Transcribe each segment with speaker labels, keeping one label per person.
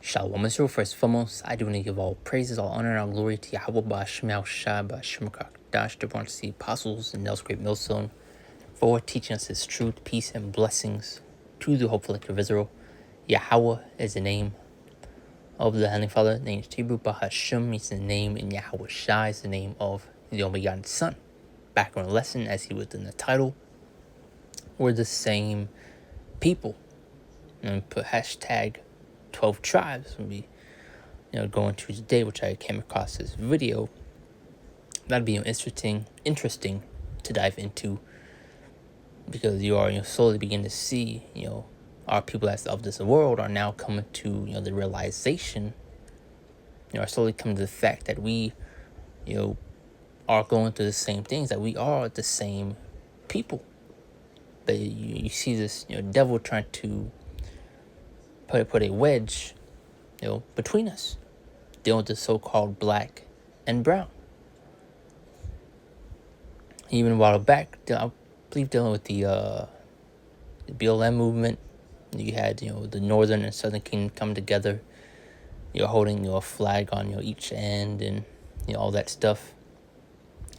Speaker 1: Shalom Israel. First and foremost, I do want to give all praises, all honor, and all glory to Yahweh Ba'Shem Yahushua Ba'Shem Kakdash, the born to see apostles and Nels Great Millstone, for teaching us his truth, peace, and blessings to the hopeful elect of Israel. Yahweh is the name of the Heavenly Father. Name is Hebrew. Ba'Hashem is the name, and Yahweh Shai is the name of the only begotten Son. Background lesson, as he was in the title, we're the same people. And put hashtag 12 tribes when we going to today, which I came across this video. That'd be interesting to dive into, because you are slowly begin to see our people that's of this world are now coming to the realization, are slowly coming to the fact that we are going through the same things, that we are the same people. But you see this devil trying to put a wedge, between us, dealing with the so-called black and brown. Even a while back, I believe dealing with the BLM movement, you had the northern and southern kingdom come together, holding a flag on each end, and all that stuff.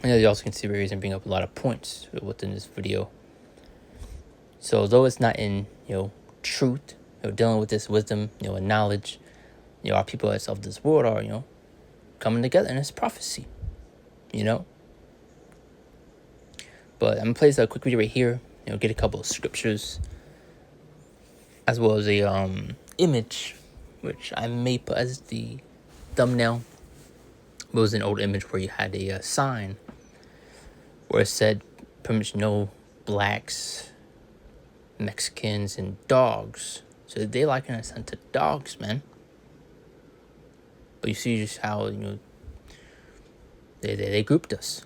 Speaker 1: And you also can see where he's bring up a lot of points within this video. So though it's not in truth, dealing with this wisdom, and knowledge, our people that's of this world are, coming together in this prophecy, But I'm gonna play a quick video right here, get a couple of scriptures, as well as a image, which I may put as the thumbnail. It was an old image where you had a sign where it said pretty much no blacks, Mexicans, and dogs. So they liken us unto dogs, man. But you see just how they grouped us.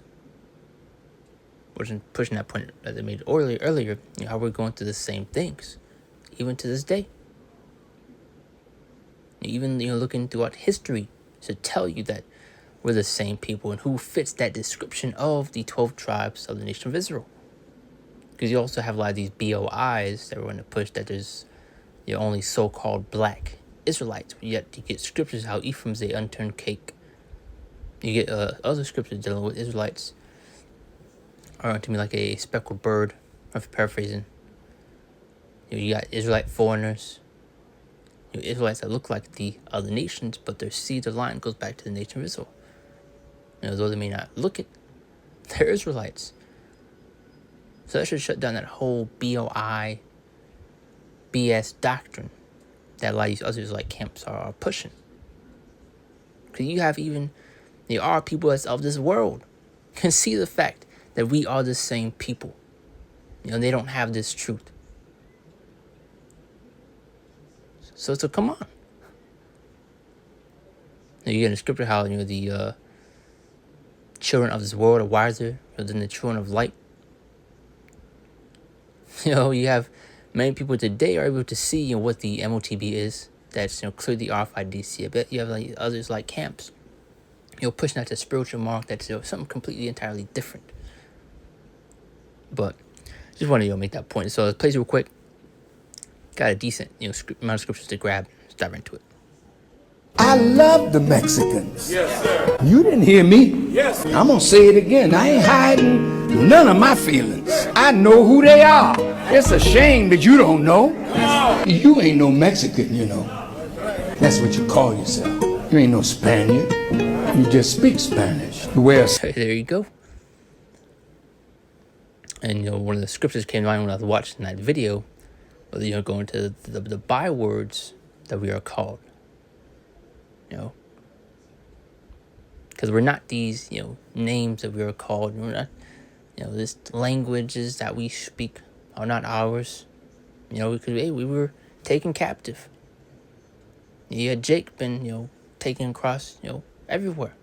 Speaker 1: Wasn't pushing that point that they made earlier. How we're going through the same things, even to this day. Even looking throughout history to tell you that we're the same people and who fits that description of the 12 tribes of the nation of Israel. Because you also have a lot of these BOIs that were going to push that there's only so-called black Israelites. Yet you get scriptures how Ephraim's a unturned cake. You get other scriptures dealing with Israelites are to me like a speckled bird. I'm paraphrasing. You got Israelite foreigners. Israelites that look like the other nations, but their seed, their line goes back to the nation of Israel. Though they may not look it, they're Israelites. So that should shut down that whole BOI, BS doctrine that a lot of these others like camps are pushing. Because you have there are people that's of this world can see the fact that we are the same people. They don't have this truth. So come on. You get in the scripture how the children of this world are wiser than the children of light. You have many people today are able to see what the MOTB is. That's clearly RFID. I bet you have others like camps, pushing out the spiritual mark. That's something completely entirely different. But just wanted to make that point. So let's play real quick. Got a decent amount of scriptures to grab. Let's dive into it.
Speaker 2: I love the Mexicans.
Speaker 3: Yes, sir.
Speaker 2: You didn't hear me.
Speaker 3: Yes, sir.
Speaker 2: I'm gonna say it again. I ain't hiding none of my feelings. I know who they are. It's a shame that you don't know. You ain't no Mexican, That's what you call yourself. You ain't no Spaniard. You just speak Spanish.
Speaker 1: There you go. And one of the scriptures came to mind when I was watching that video. Going to the bywords that we are called. Because we're not these names that we are called. We're not this languages that we speak are not ours. Because we were taken captive. You had Jake been taken across everywhere.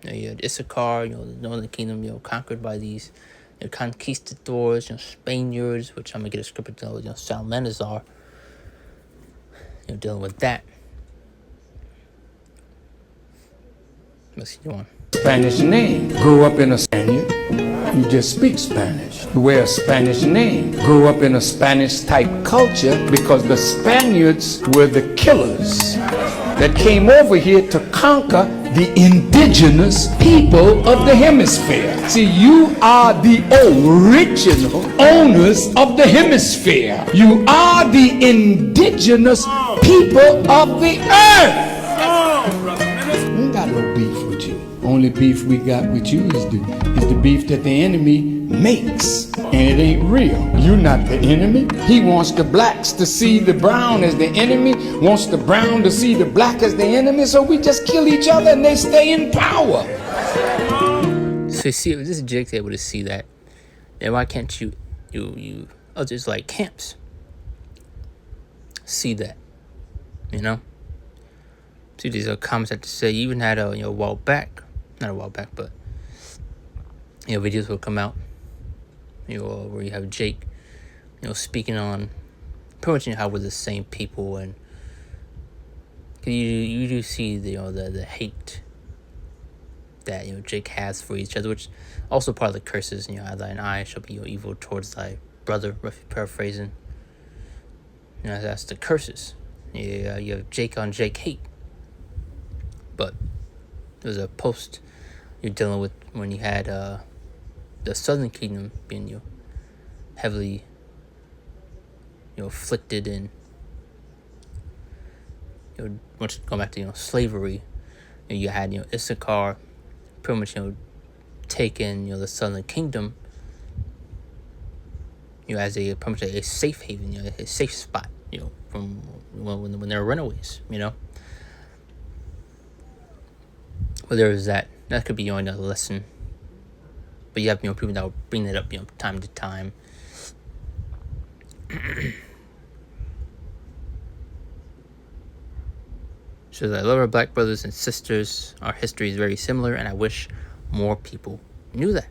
Speaker 1: You had Issachar, the northern kingdom, conquered by these conquistadors, Spaniards, which I'm gonna get a scripture to Salmanazar, dealing with that. Let's see, go on.
Speaker 2: Spanish name. Grew up in a Spaniard. You just speak Spanish. You wear a Spanish name. Grew up in a Spanish type culture because the Spaniards were the killers that came over here to conquer the indigenous people of the hemisphere. See, you are the original owners of the hemisphere. You are the indigenous people of the earth. We ain't got no beef with you. Only beef we got with you is the beef that the enemy makes. And it ain't real. You're not the enemy. He wants the blacks to see the brown as the enemy, wants the brown to see the black as the enemy, so we just kill each other and they stay in power.
Speaker 1: So you see, if this Jake's able to see that, then why can't you others like camps see that? You know? See, these are comments that to say. You even had a while back, not a while back, but videos will come out, where you have Jake, speaking on pretty much how we're the same people, and you do see the hate that Jake has for each other, which also part of the curses. Thine eye shall be evil towards thy brother. Roughly paraphrasing. That's the curses. You have Jake on Jake hate. But there's a post you're dealing with when you had the Southern Kingdom being heavily afflicted and once going back to slavery. You had Issachar pretty much taken the Southern Kingdom as a pretty much a safe haven, a safe spot from when they were runaways. But there is that could be another lesson. But you have people that will bring that up time to time. So I love our black brothers and sisters. Our history is very similar, and I wish more people knew that.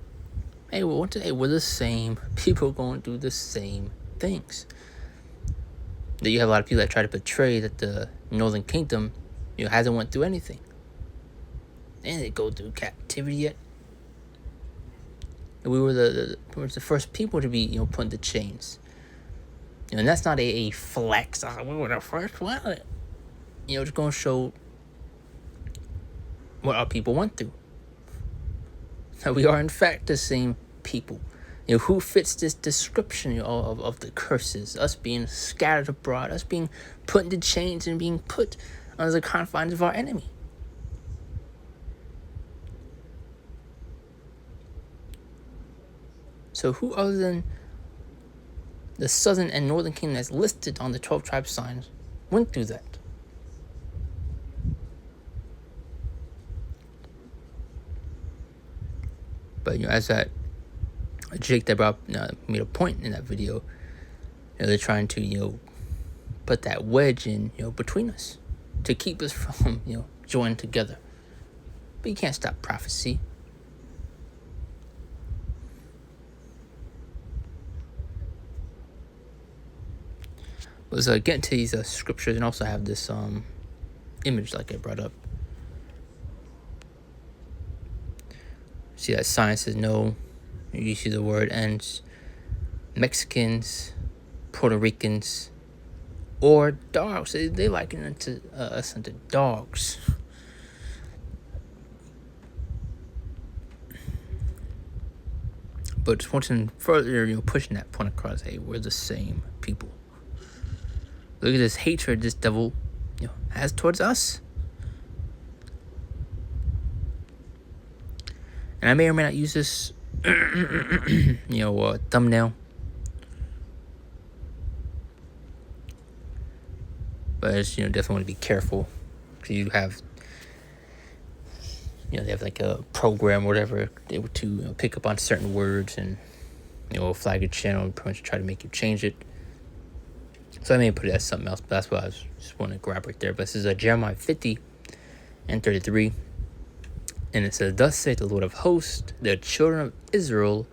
Speaker 1: Hey, we're the same people going through the same things. That you have a lot of people that try to portray that the Northern Kingdom hasn't went through anything. They didn't go through captivity yet. And we were the first people to be put into chains. And that's not a flex. We were the first one. It's going to show what our people went through. That we are in fact the same people. Who fits this description of the curses? Us being scattered abroad, us being put into chains and being put under the confines of our enemy. So who other than the Southern and Northern Kingdom that's listed on the 12 tribe signs went through that? But as that Jake that made a point in that video, they're trying to put that wedge in between us to keep us from joining together. But you can't stop prophecy. Let's get into these scriptures and also have this image like I brought up. See that sign says no. You see the word ends. Mexicans, Puerto Ricans, or dogs. They liken it to us into dogs. But just wanting further, pushing that point across. Hey, we're the same people. Look at this hatred this devil, has towards us. And I may or may not use this, thumbnail. But I just, definitely want to be careful. Because you have, they have like a program or whatever, able to pick up on certain words and, flag a channel and pretty much try to make you change it. So I may put it as something else, but that's what I just want to grab right there. But this is Jeremiah 50 and 33. And it says, thus saith the Lord of hosts, the children of Israel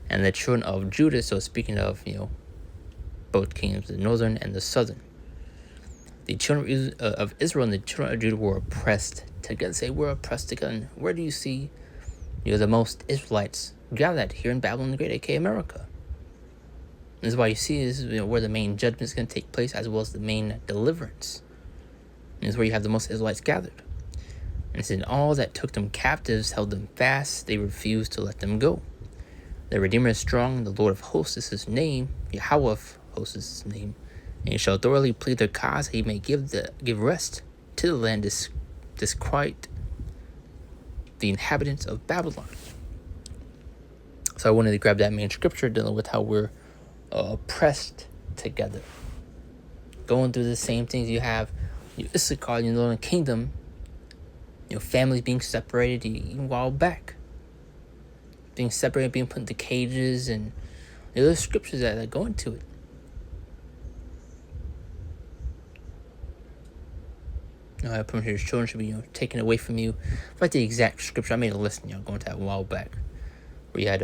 Speaker 1: and the children of Judah. So speaking of, both kingdoms, the northern and the southern. The children of Israel and the children of Judah were oppressed together. Say, we're oppressed together. And where do you see, the most Israelites gathered at here in Babylon the Great, aka America. This is why you see this is where the main judgment is going to take place, as well as the main deliverance. And this is where you have the most Israelites gathered. And it said, all that took them captives held them fast. They refused to let them go. The Redeemer is strong. The Lord of hosts is his name. Yahweh of hosts is his name. And he shall thoroughly plead their cause. He may give rest to the land, disquiet the inhabitants of Babylon. So I wanted to grab that main scripture dealing with how we're oppressed together. Going through the same things you have, Issachar, in the Northern Kingdom, families being separated even a while back. Being separated, being put into cages, and there's scriptures that go into it. Pretty much your children should be taken away from you. If I the exact scripture, I made a list, going to that a while back, where you had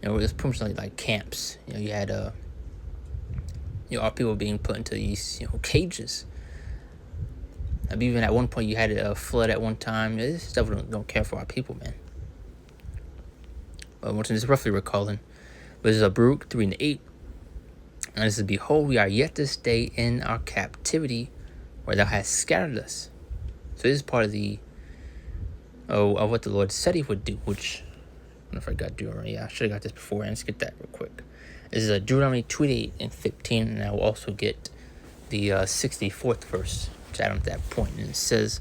Speaker 1: it was pretty much like camps. You had our people being put into these cages. Even at one point you had a flood at one time. This stuff don't care for our people, man. But once just roughly recalling, this is Baruch 3:8. And it says, behold, we are yet this day in our captivity, where thou hast scattered us. So this is part of of what the Lord said he would do, which, I don't know if I got Deuteronomy. Yeah, I should have got this before. Let's get that real quick. This is Deuteronomy 28 and 15, and I will also get the 64th verse, which I add on to that point. And it says,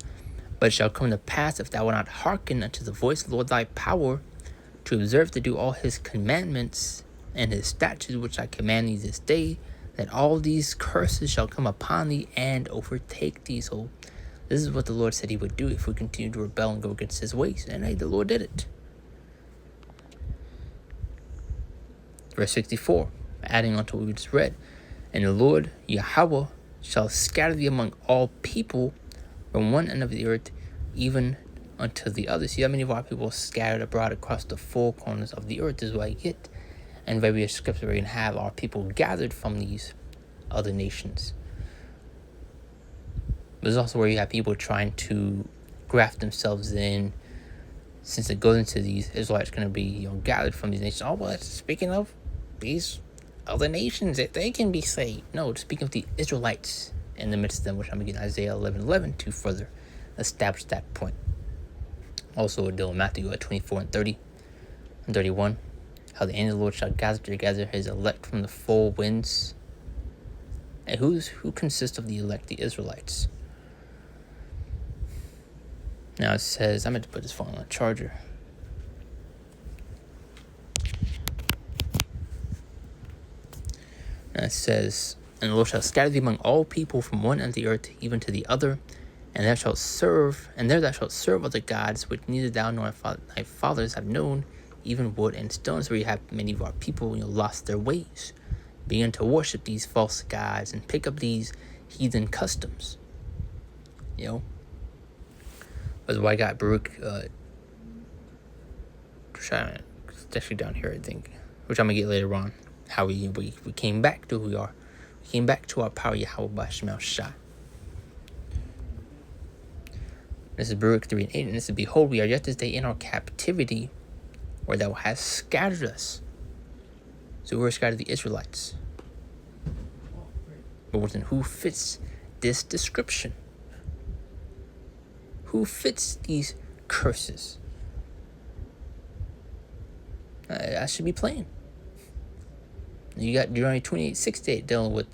Speaker 1: but it shall come to pass, if thou wilt not hearken unto the voice of the Lord thy power, to observe to do all his commandments and his statutes which I command thee this day, that all these curses shall come upon thee and overtake thee. So this is what the Lord said he would do if we continue to rebel and go against his ways. And hey, the Lord did it. Verse 64, adding on to what we just read. And the Lord Yahweh shall scatter thee among all people from one end of the earth even unto the other. See how many of our people are scattered abroad across the four corners of the earth. This is what I get. And various scriptures where you can have our people gathered from these other nations. There's also where you have people trying to graft themselves in, since it goes into these Israelites going to be gathered from these nations. Oh, well, speaking of these other nations, that they can be saved. No, speaking of the Israelites in the midst of them, which I'm going to get Isaiah 11:11 to further establish that point. Also, deal with Matthew 24 and 30 and 31. How the angel of the Lord shall gather together his elect from the four winds. And who consists of the elect? The Israelites. Now it says, I'm going to put this phone on a charger. Now it says, and the Lord shall scatter thee among all people from one end of the earth even to the other, and thou shalt serve, and there thou shalt serve other gods which neither thou nor thy fathers have known, even wood and stones. Where you have many of our people lost their ways, begin to worship these false gods and pick up these heathen customs. That's why I got Baruch, it's actually down here, I think, which I'm going to get later on, how we came back to who we are. We came back to our power, Yahweh Bashmel Shah. This is Baruch 3:8, and this is, behold, we are yet this day in our captivity, where thou hast scattered us. So we're scattered the Israelites. But then who fits this description? Who fits these curses? I should be playing. You got Deuteronomy 28:68 dealing with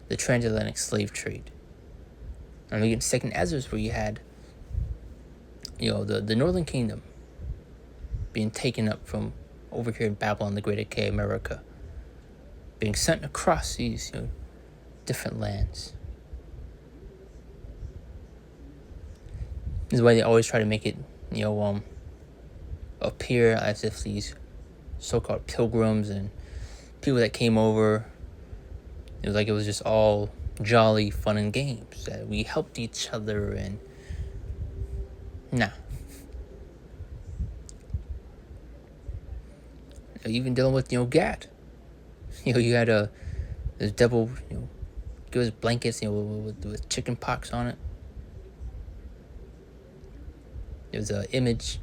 Speaker 1: the transatlantic slave trade. And we get Second Ezra, where you had, the Northern Kingdom being taken up from over here in Babylon, the Great aka America, being sent across these different lands. This is why they always try to make it appear as if these so-called pilgrims and people that came over, it was just all jolly fun and games, that we helped each other, and nah. Even dealing with Gad, you had this devil give us blankets with chicken pox on it. There was an image,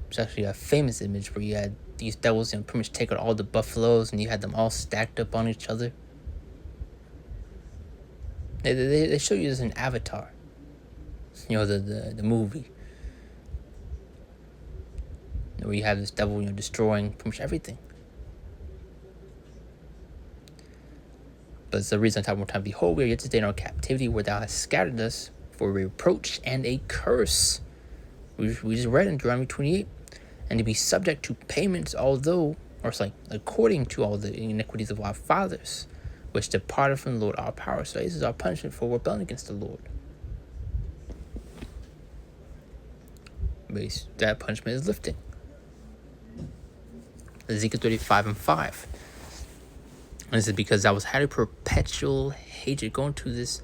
Speaker 1: it's actually a famous image, where you had these devils, pretty much take out all the buffaloes, and you had them all stacked up on each other. They show you this in Avatar, the movie, where you have this devil, destroying pretty much everything. But it's the reason I talk more time. Behold, we are yet to stay in our captivity, where thou hast scattered us for a reproach and a curse. We just read in Deuteronomy 28, and to be subject to payments, according to all the iniquities of our fathers, which departed from the Lord our power. So this is our punishment for rebelling against the Lord. But that punishment is lifting. Ezekiel 35:5. And this is because I was had a perpetual hatred, going to this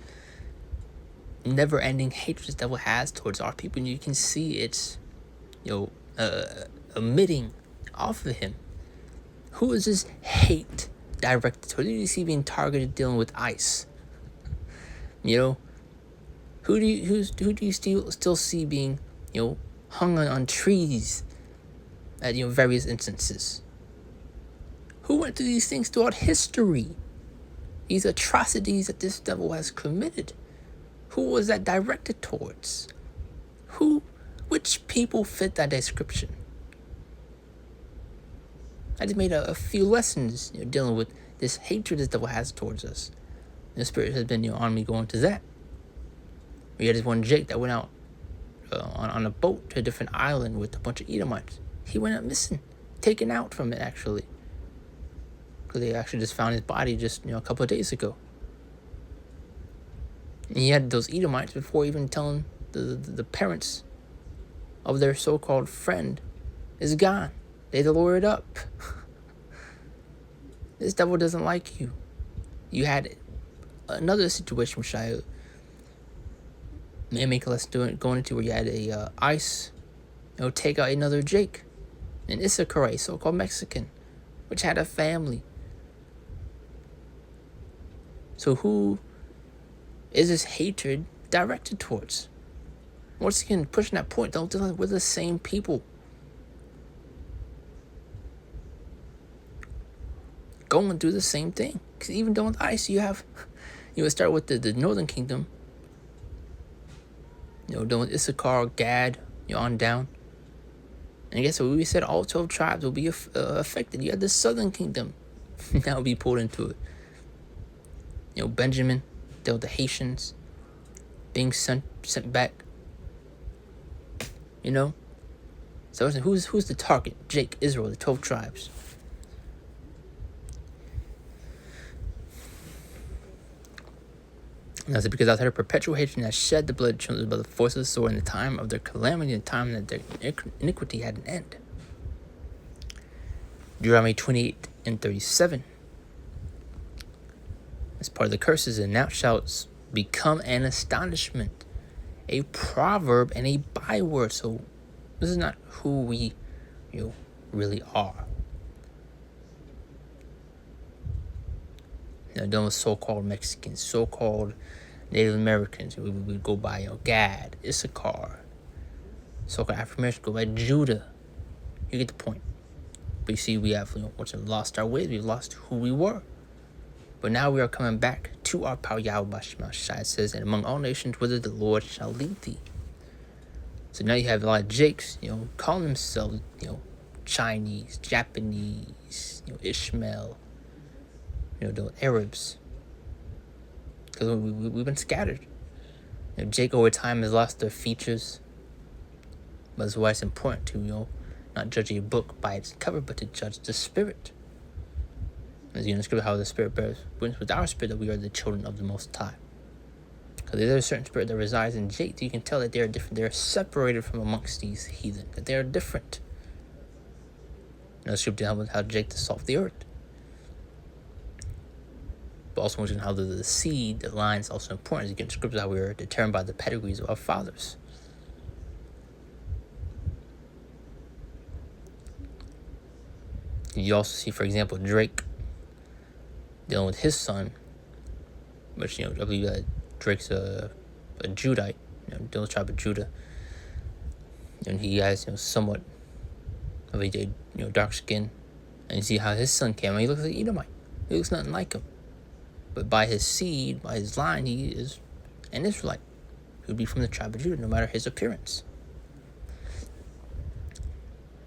Speaker 1: never-ending hatred this devil has towards our people, and you can see it's, emitting off of him. Who is this hate directed towards? Who do you see being targeted, dealing with ICE? Who do you still see being, hung on trees at various instances? Who went through these things throughout history? These atrocities that this devil has committed. Who was that directed towards? Which people fit that description? I just made a few lessons, dealing with this hatred this devil has towards us. And the Spirit has been, on me going to that. We had this one Jake that went out on a boat to a different island with a bunch of Edomites. He went out missing, taken out from it, actually. Because they actually just found his body just, a couple of days ago. And he had those Edomites before even telling the parents of their so-called friend is gone. They lawyered up. This devil doesn't like you. You had another situation which I may make a lesson going into, where you had a ICE, take out another Jake, an Issachar, a so-called Mexican, which had a family. So who is this hatred directed towards? Once again, pushing that point, we're the same people. Going through the same thing. Because even though with ICE, you would start with the Northern Kingdom. Dealing with Issachar, Gad, on down. And guess what? We said all 12 tribes will be affected. You had the Southern Kingdom now be pulled into it. Benjamin dealt with the Haitians being sent back. So who's the target? Jake, Israel, the 12 tribes. And that's because I had a perpetual hatred that shed the blood of children by the force of the sword in the time of their calamity, in the time that their iniquity had an end. Deuteronomy 28:37. As part of the curses, and thou shalt become an astonishment, a proverb, and a byword. So this is not who we really are. Dealing with so-called Mexicans, so-called Native Americans, we would go by Gad, Issachar. So-called African Americans go by Judah. You get the point. But you see, we have lost our ways. We've lost who we were. But now we are coming back to our power. Yahweh Shai says, and among all nations, whither the Lord shall lead thee. So now you have a lot of Jakes, calling themselves, Chinese, Japanese, Ishmael, the Arabs. Because we've been scattered. Jake over time has lost their features. But that's why it's important to, not judge a book by its cover, but to judge the spirit. As in the scripture, how the Spirit bears witness with our spirit that we are the children of the Most High. Because there's a certain spirit that resides in Jake, you can tell that they are different. They are separated from amongst these heathen. That they are different. The scripture tells us how Jake to solve the earth. But also mention how the seed, the line is also important. As you get in scripture, how we are determined by the pedigrees of our fathers. You also see, for example, Drake dealing with his son, which, I believe that Drake's a Judite, dealing with the tribe of Judah. And he has somewhat of a dark skin, and you see how his son came. He looks like Edomite. He looks nothing like him, but by his seed, by his line, he is an Israelite. He would be from the tribe of Judah, no matter his appearance.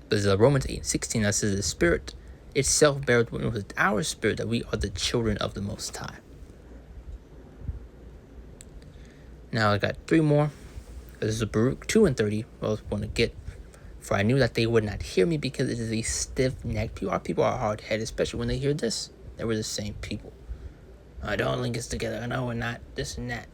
Speaker 1: But Romans 8:16, that says the Spirit itself bears witness with our spirit that we are the children of the Most High. Now I got 3 more. This is Baruch 2:30. I was going to get. For I knew that they would not hear me because it is a stiff-necked people. Our people are hard-headed, especially when they hear this. They were the same people. Don't link us together. No, we're not. This and that.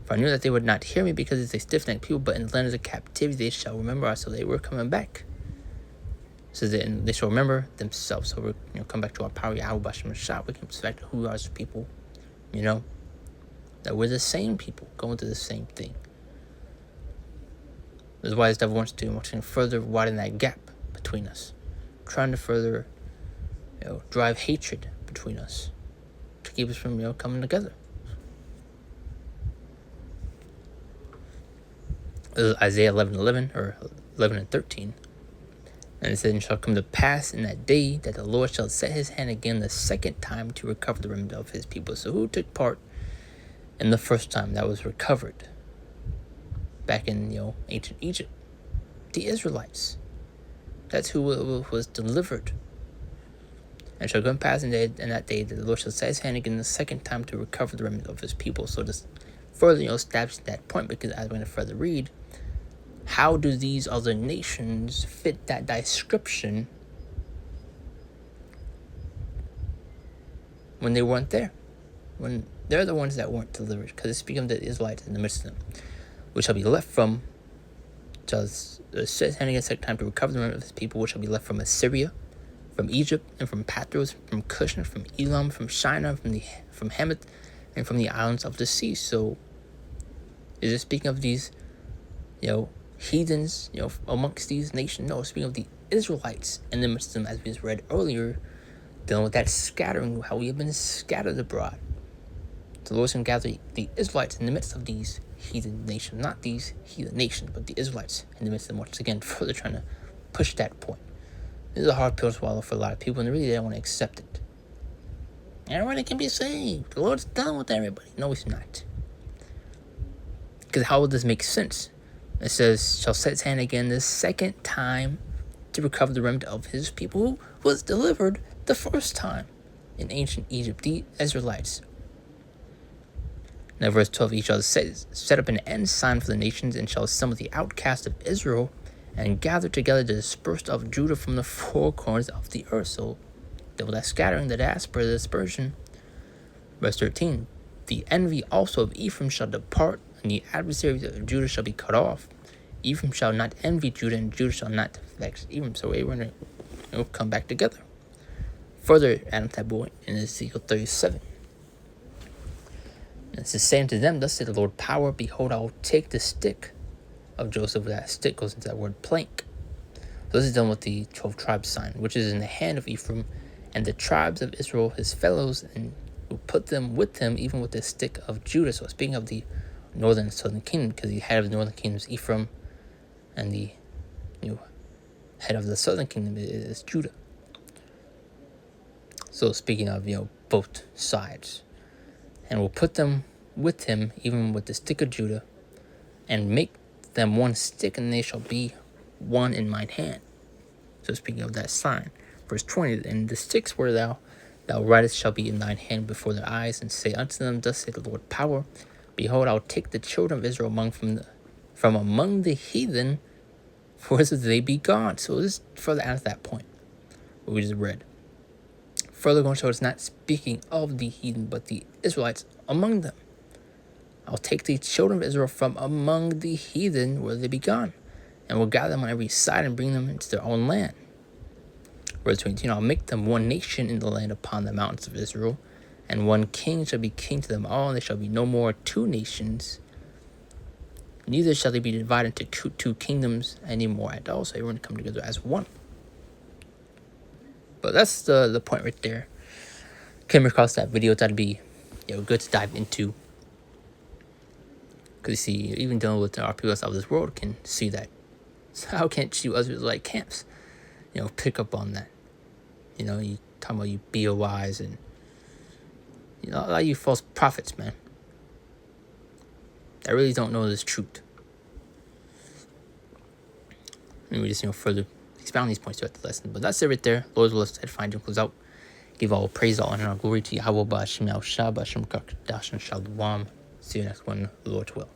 Speaker 1: For I knew that they would not hear me because it's a stiff-necked people, but in the land of the captivity they shall remember us. So they were coming back. So they shall remember themselves. So we're come back to our power, Yahweh Bashem Shah. We can back to who we are as people. That we're the same people going through the same thing. That's why this devil wants to further widen that gap between us, trying to further, drive hatred between us, to keep us from coming together. This is Isaiah 11:11 or 11:13, and it says, "And it shall come to pass in that day that the Lord shall set his hand again the second time to recover the remnant of his people." So who took part in the first time that was recovered? Back in ancient Egypt, the Israelites. That's who was delivered. And shall come pass in that day that the Lord shall set his hand again the second time to recover the remnant of his people. So this further establish that point, because as we're going to further read, how do these other nations fit that description when they weren't there? When they're the ones that weren't delivered, because it's speaking of the Israelites in the midst of them. Which shall be left from, shall set his hand again the second time to recover the remnant of his people, which shall be left from Assyria, from Egypt, and from Pathros, from Cush, and from Elam, from Shinar, from Hamath, and from the islands of the sea. So, is it speaking of these, heathens, amongst these nations? No, it's speaking of the Israelites in the midst of them, as we just read earlier, dealing with that scattering, how we have been scattered abroad. The Lord's going to gather the Israelites in the midst of these heathen nations, not these heathen nations, but the Israelites in the midst of them. Once again, further trying to push that point. This is a hard pill to swallow for a lot of people, and really they don't want to accept it. Everybody can be saved. The Lord's done with everybody. No, he's not. Because how would this make sense? It says, shall set his hand again the second time to recover the remnant of his people who was delivered the first time in ancient Egypt, the Israelites. Now, verse 12, he shall set up an ensign for the nations, and shall assemble the outcasts of Israel, and gather together the dispersed of Judah from the 4 corners of the earth. So, there was that scattering, the diaspora, the dispersion. Verse 13, the envy also of Ephraim shall depart, and the adversaries of Judah shall be cut off. Ephraim shall not envy Judah, and Judah shall not vex Ephraim. So, we're going to come back together. Further, add that boy in Ezekiel 37. And it says, saying to them, thus said the Lord power, behold, I will take the stick of Joseph. That stick goes into that word plank. So this is done with the 12 tribes sign, which is in the hand of Ephraim, and the tribes of Israel, his fellows, and will put them with him, even with the stick of Judah. So speaking of the northern and southern kingdom, because the head of the northern kingdom is Ephraim, and the head of the southern kingdom is Judah. So speaking of, both sides. And will put them with him, even with the stick of Judah, and make them one stick, and they shall be one in mine hand. So speaking of that sign. Verse 20, and the sticks where thou writest shall be in thine hand before their eyes, and say unto them, thus saith the Lord power, behold, I will take the children of Israel from among the heathen, for they be gone. So this further adds that point, what we just read. Further going to show it's not speaking of the heathen, but the Israelites among them. I'll take the children of Israel from among the heathen where they be gone, and will gather them on every side and bring them into their own land. Verse 22, I'll make them one nation in the land upon the mountains of Israel, and one king shall be king to them all, and there shall be no more 2 nations, neither shall they be divided into 2 kingdoms anymore at all. So everyone come together as one. But that's the point right there. Came across that video, that'd be good to dive into. Because you see, even dealing with our people outside of this world can see that. So how can't you others like camps, pick up on that? You talking about you BOIs and a lot of you false prophets, man. I really don't know this truth. And we just further expound these points throughout the lesson. But that's it right there. Lord's will, let's find and close out. Give all praise, all honor, and all glory to Yahweh, Ba'Shem Yahushua, Ba'Shem Kakdash, and Shalom. See you next one, Lord's will.